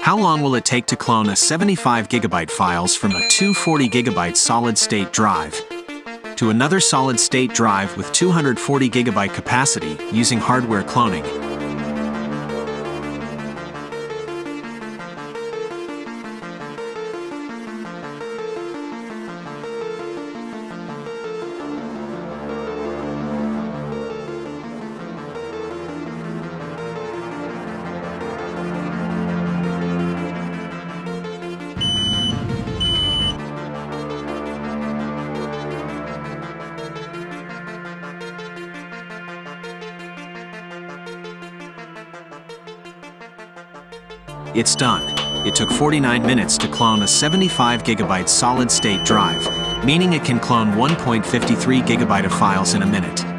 How long will it take to clone a 75 GB files from a 240 GB solid-state drive to another solid-state drive with 240 GB capacity using hardware cloning? It's done. It took 49 minutes to clone a 75 GB solid-state drive, meaning it can clone 1.53 GB of files in a minute.